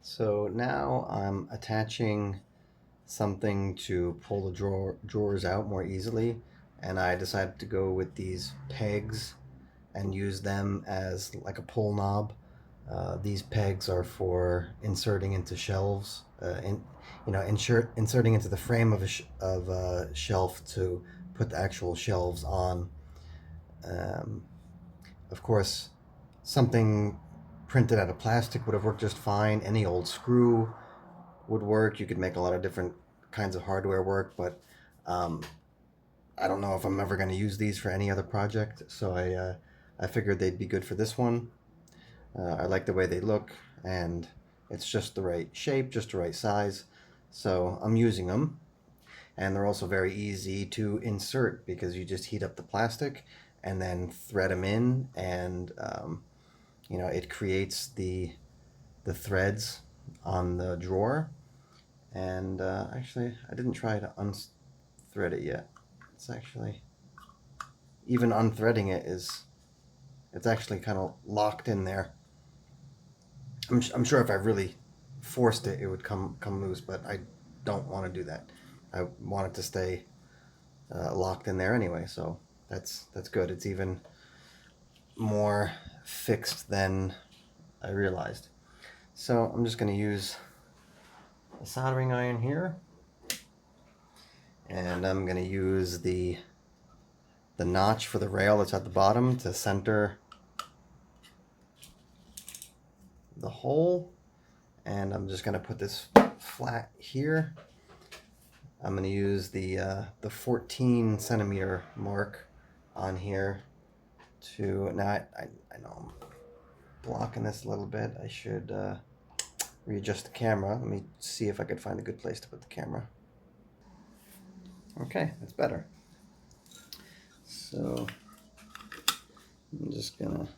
So now I'm attaching something to pull the drawers out more easily, and I decided to go with these pegs and use them as like a pull knob. These pegs are for inserting into shelves, inserting into the frame of a shelf to put the actual shelves on. Um, of course, something printed out of plastic would have worked just fine. Any old screw would work. You could make a lot of different kinds of hardware work, but um, I don't know if I'm ever going to use these for any other project. So I figured they'd be good for this one. I like the way they look, and it's just the right shape, just the right size. So I'm using them, and they're also very easy to insert because you just heat up the plastic and then thread them in, and it creates the threads on the drawer. And actually, I didn't try to unthread it yet. It's actually, even unthreading it it's actually kind of locked in there. I'm sure if I really forced it, it would come loose, but I don't want to do that. I want it to stay locked in there anyway, so that's good. It's even more fixed than I realized. So I'm just going to use a soldering iron here, and I'm going to use the notch for the rail that's at the bottom to center the hole, and I'm just going to put this flat here. I'm going to use the 14 centimeter mark on here to, now I know I'm blocking this a little bit. I should readjust the camera. Let me see if I could find a good place to put the camera. Okay, that's better. So I'm just gonna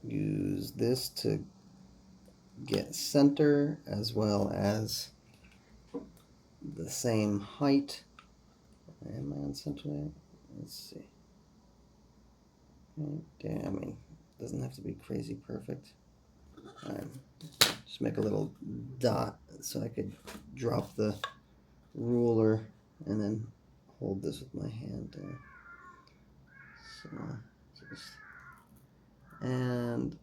use this to get center as well as the same height. Am I on center there? Let's see. I mean, it doesn't have to be crazy perfect. Just make a little dot so I could drop the ruler and then hold this with my hand there. So just, and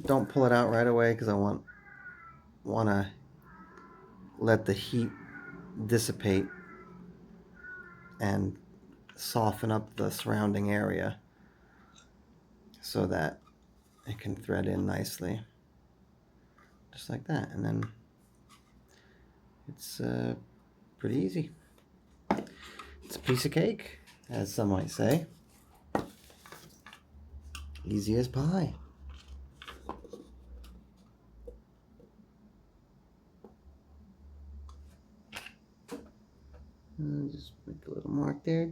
don't pull it out right away because I want to let the heat dissipate and soften up the surrounding area so that it can thread in nicely, just like that. And then it's pretty easy. It's a piece of cake, as some might say. Easy as pie. Just make a little mark there.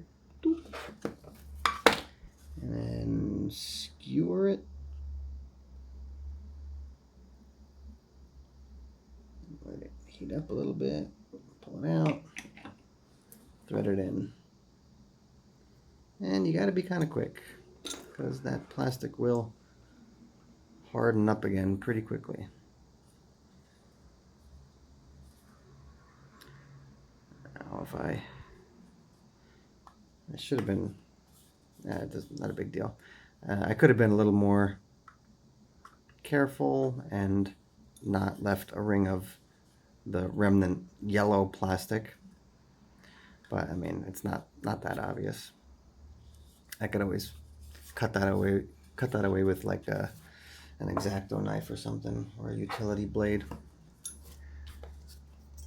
And then skewer it. Let it heat up a little bit. Pull it out. Thread it in. And you got to be kind of quick because that plastic will harden up again pretty quickly. Now if I should have been, it's not a big deal. I could have been a little more careful and not left a ring of the remnant yellow plastic, but I mean, it's not that obvious. I could always cut that away with like an X-Acto knife or something, or a utility blade.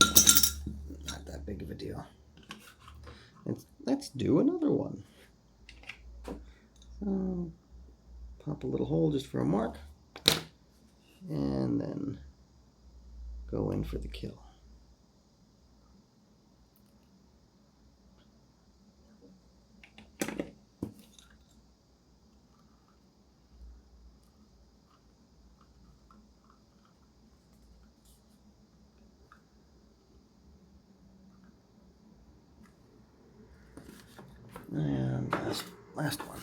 Not that big of a deal. Let's do another one. So, pop a little hole just for a mark, and then go in for the kill. And last one.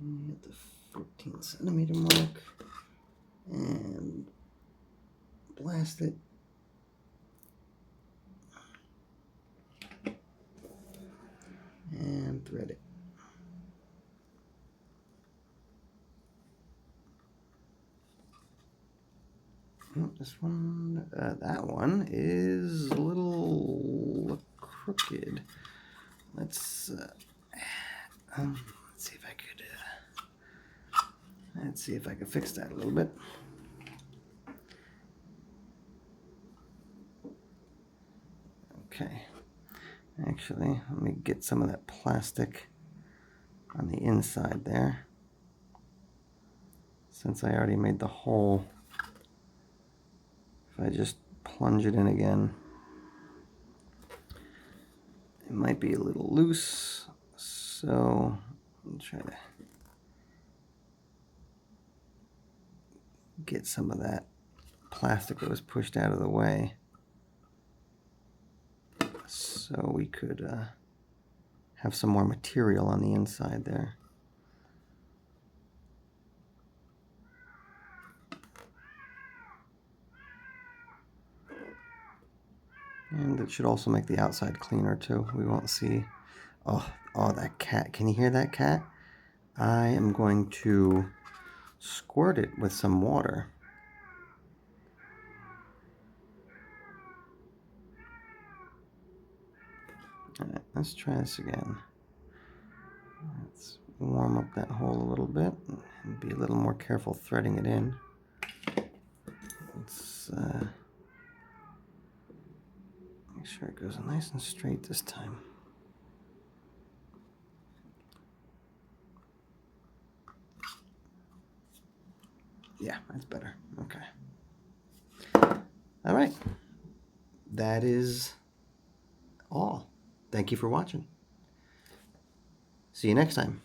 at the 14 centimeter mark and blast it. And thread it. Oh, this one, that one is a little crooked. Let's see if I could. Let's see if I can fix that a little bit. Okay. Actually, let me get some of that plastic on the inside there. Since I already made the hole, if I just plunge it in again, it might be a little loose. So I'll try to get some of that plastic that was pushed out of the way so we could have some more material on the inside there. And it should also make the outside cleaner too. We won't see, oh, that cat. Can you hear that cat? I am going to squirt it with some water. All right, let's try this again. Let's warm up that hole a little bit and be a little more careful threading it in. Let's make sure it goes nice and straight this time. Yeah, that's better. Okay. All right. That is all. Thank you for watching. See you next time.